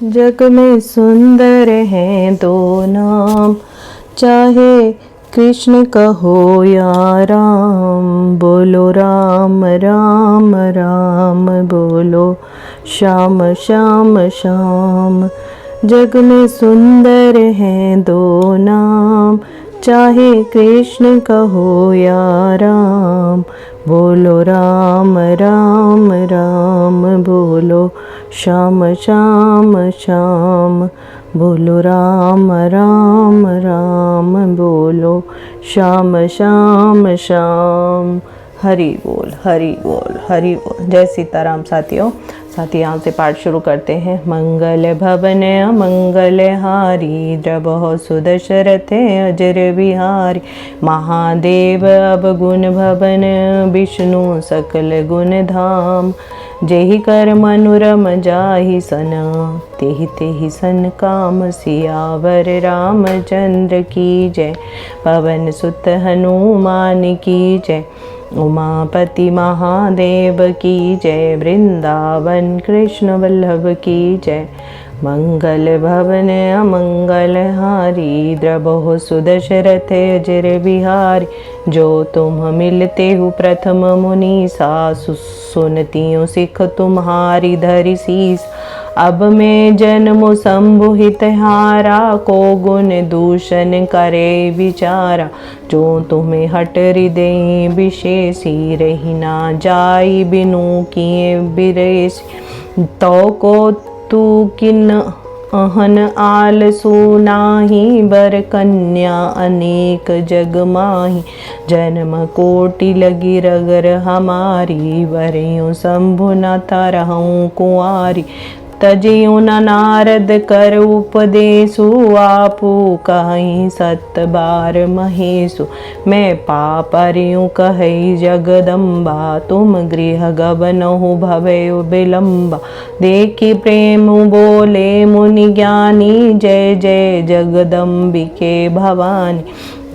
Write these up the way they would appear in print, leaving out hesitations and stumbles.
जग में सुंदर हैं दो नाम, चाहे कृष्ण कहो या राम। बोलो राम राम राम, बोलो श्याम श्याम श्याम। जग में सुंदर हैं दो नाम, चाहे कृष्ण कहो या राम। बोलो राम राम राम, बोलो श्याम श्याम श्याम। बोलो राम राम राम, बोलो श्याम श्याम श्याम। हरि बोल हरि बोल हरि बोल। जय सीताराम साथियों। यहाँ से पाठ शुरू करते हैं। मंगल भवन अमंगल हारी, द्रबहुँ सुदशरथ अजर बिहारी। महादेव अवगुण भवन, विष्णु सकल गुण धाम। जेहि कर मनोरम जाहि सन, तेहि तेहि सन काम। सियावर रामचंद्र की जय, पवन सुत हनुमान की जय। उमापति महादेव की जय, वृंदावन कृष्ण वल्लभ की जय। मंगल भवन अमंगल हारी, द्रबहुँ सुदशरथ अजर बिहारी। जो तुम मिलते हो प्रथम मुनीसा, सुनती हूँ सिख तुम्हारी धरि शीस। अब मैं जन्म संबुहित हारा, को गुण दूषण करे विचारा। जो तुम्हें हट हृदय विशेषी, रही ना जाई बिनु किए बिरेश। तो को तू किन अहन आलसु नाही, बर कन्या अनेक जग माही। जन्म कोटि लगी रगर हमारी, वरियों शंभु न तरहूँ कुंवारी। तजियो न नारद कर उपदेशु, आपू कहीं सत बार महेशु। मैं पापरियों कही जगदम्बा, तुम गृह गबनहु भवयो विलम्बा। देखी प्रेम बोले मुनि ज्ञानी, जय जय जगदम्बिके भवानी।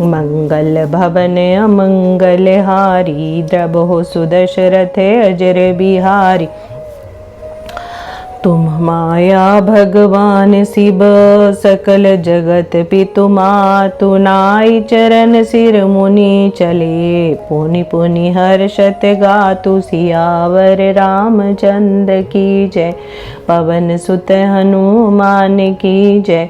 मंगल भवन अमंगल हारी, द्रबहुँ सुदशरथ अजर बिहारी। तुम माया भगवान शिव, सकल जगत पितु मातु। नाई चरण सिर मुनि चले, पुनि पुनि हर्षत गातु। सियावर रामचंद्र की जय, पवन सुत हनुमान की जय।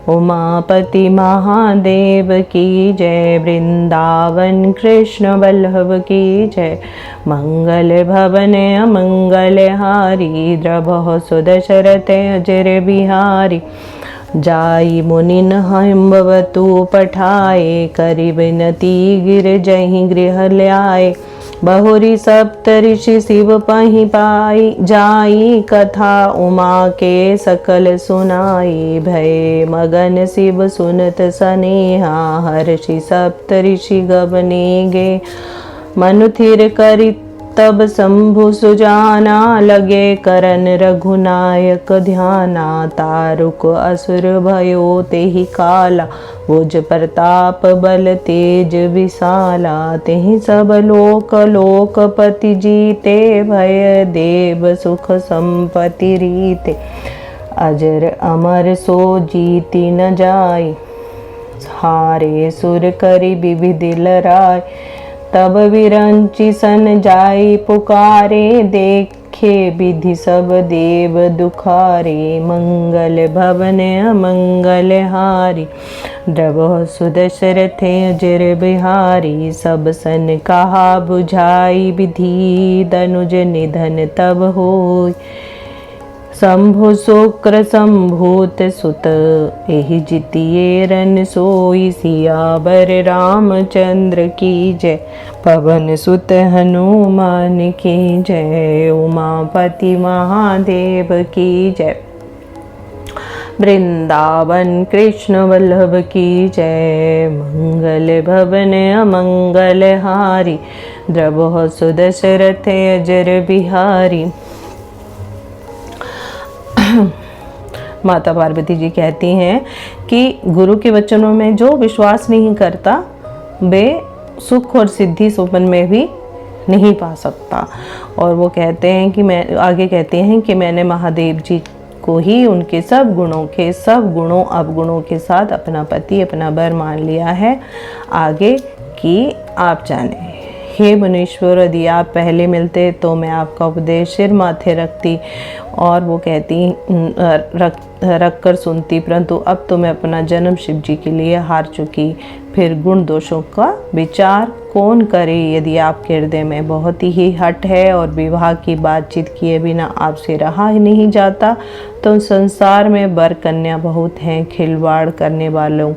उमापति महादेव की जय, वृंदावन कृष्ण वल्लभ की जय। मंगल भवन अमंगल हारी, द्रबहुँ सुदशरथ अजर बिहारी। जाई मुनिन हिमवतु पठाए, करि विनती गिर जहि गृह ल्याए। बहुरी सप्त ऋषि शिव पहि पाई, जाई कथा उमा के सकल सुनाई। भय मगन शिव सुनत सनेहा, हर्षि सप्त ऋषि गबने गे। मनु थिर करि तब शंभु सुजाना, लगे करन रघुनायक ध्याना। तारुक असुर भयो तेहि काला, भुज प्रताप बल तेज विशाला। तेहि सब लोक लोकपति जीते, भय देव सुख संपत्ति रीते। अजर अमर सो जीति न जाय, हारे सुर करि विविध लराय। तब विरंचि सन जाई पुकारे, देखे विधि सब देव दुखारे। मंगल भवन अमंगल हारी, द्रबहुँ सुदशरथ अजर बिहारी। सब सन कहा बुझाई विधि, दनुज निधन तब होय। शंभु शुक्र संभूत सुत, एहि जितिए रन सोई। सियावर रामचंद्र की जय, पवन सुत हनुमान की जय। उमापति महादेव की जय, वृंदावन कृष्ण वल्लभ की जय। मंगल भवन अमंगल हारी, द्रबहुँ सुदशरथ अजर बिहारी। माता पार्वती जी कहती हैं कि गुरु के वचनों में जो विश्वास नहीं करता, वे सुख और सिद्धि सुपन में भी नहीं पा सकता। और वो कहते हैं कि आगे कहते हैं कि मैंने महादेव जी को ही उनके सब गुणों अवगुणों के साथ अपना पति अपना वर मान लिया है। आगे की आप जाने। हे मुनीश्वर, यदि आप पहले मिलते तो मैं आपका उपदेश सिर माथे रखती और वो कहती रख कर सुनती, परंतु अब तो मैं अपना जन्म शिव जी के लिए हार चुकी। फिर गुण दोषों का विचार कौन करे? यदि आपके हृदय में बहुत ही हट है और विवाह की बातचीत किए बिना आपसे रहा ही नहीं जाता, तो संसार में वर कन्या बहुत हैं। खिलवाड़ करने वालों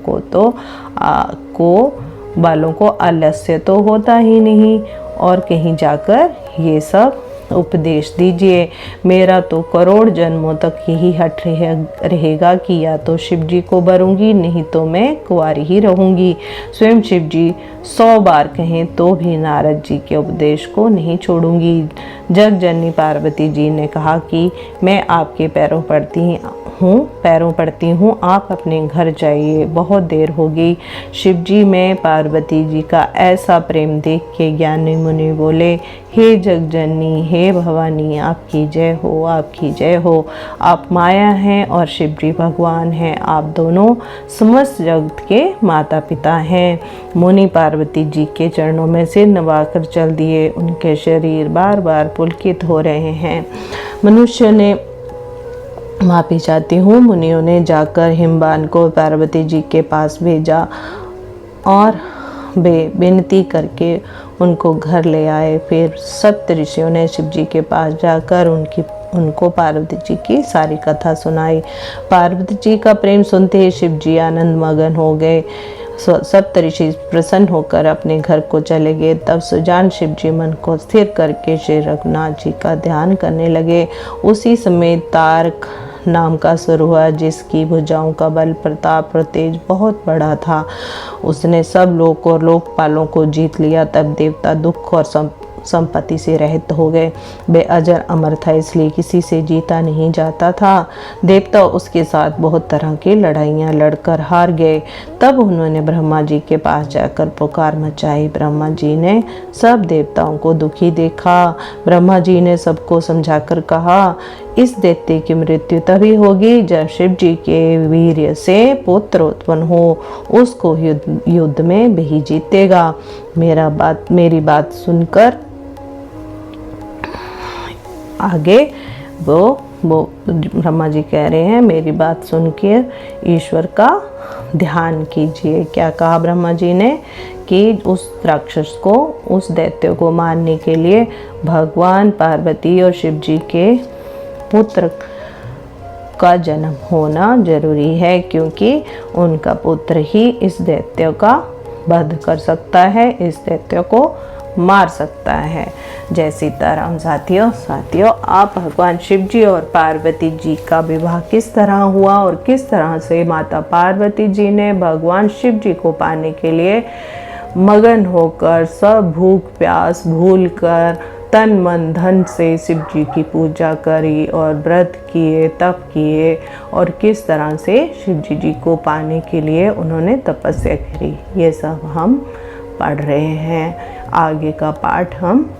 को आलस्य तो होता ही नहीं, और कहीं जाकर ये सब उपदेश दीजिए। मेरा तो करोड़ जन्मों तक यही हट रहेगा कि या तो शिव जी को वरूंगी, नहीं तो मैं कुंवारी ही रहूंगी। स्वयं शिव जी 100 बार कहें तो भी नारद जी के उपदेश को नहीं छोड़ूंगी। जग जननी पार्वती जी ने कहा कि मैं आपके पैरों पड़ती हूँ, आप अपने घर जाइए, बहुत देर होगी। शिव जी में पार्वती जी का ऐसा प्रेम देख के ज्ञानी मुनि बोले, हे जग जननी, हे भवानी, आपकी जय हो, आपकी जय हो। आप माया हैं और शिव जी भगवान हैं। आप दोनों समस्त जगत के माता पिता हैं। मुनि पार्वती जी के चरणों में सिर नवाकर चल दिए। उनके शरीर बार बार पुलकित हो रहे हैं। मनुष्य ने माफी चाहती हूँ। मुनियों ने जाकर हिमवान को पार्वती जी के पास भेजा और वे विनती करके उनको घर ले आए। फिर सप्त ऋषियों ने शिव जी के पास जाकर उनको पार्वती जी की सारी कथा सुनाई। पार्वती जी का प्रेम सुनते ही शिव जी आनंद मगन हो गए। सप्त ऋषि प्रसन्न होकर अपने घर को चले गए। तब सुजान शिव जी मन को स्थिर करके श्री रघुनाथ जी का ध्यान करने लगे। उसी समय तारक नाम का असुर हुआ, जिसकी भुजाओं का बल, प्रताप और तेज बहुत बड़ा था। उसने सब लोक और लोकपालों को जीत लिया। तब देवता दुख और संपत्ति से रहित हो गए। वे अजर अमर था, इसलिए किसी से जीता नहीं जाता था। देवता उसके साथ बहुत तरह की लड़ाइयाँ लड़कर हार गए। तब उन्होंने ब्रह्मा जी के पास जाकर पुकार मचाई। ब्रह्मा जी ने सब देवताओं को दुखी देखा। ब्रह्मा जी ने सबको समझाकर कहा, इस दैत्य की मृत्यु तभी होगी जब शिव जी के वीर्य से पुत्र उत्पन्न हो। उसको युद्ध में वही जीतेगा। मेरी बात सुनकर आगे वो ब्रह्मा जी कह रहे हैं, मेरी बात सुन के ईश्वर का ध्यान कीजिए। क्या कहा ब्रह्मा जी ने कि उस राक्षस को, उस दैत्य को मारने के लिए भगवान पार्वती और शिव जी के पुत्र का जन्म होना जरूरी है, क्योंकि उनका पुत्र ही इस दैत्य का वध कर सकता है, इस दैत्य को मार सकता है। जय सीताराम। साथियों, आप भगवान शिव जी और पार्वती जी का विवाह किस तरह हुआ और किस तरह से माता पार्वती जी ने भगवान शिव जी को पाने के लिए मगन होकर सब भूख प्यास भूल कर तन मन धन से शिव जी की पूजा करी और व्रत किए, तप किए, और किस तरह से शिव जी को पाने के लिए उन्होंने तपस्या करी, ये सब हम पढ़ रहे हैं। आगे का पाठ हम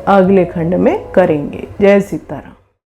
अगले खंड में करेंगे। जय सीताराम।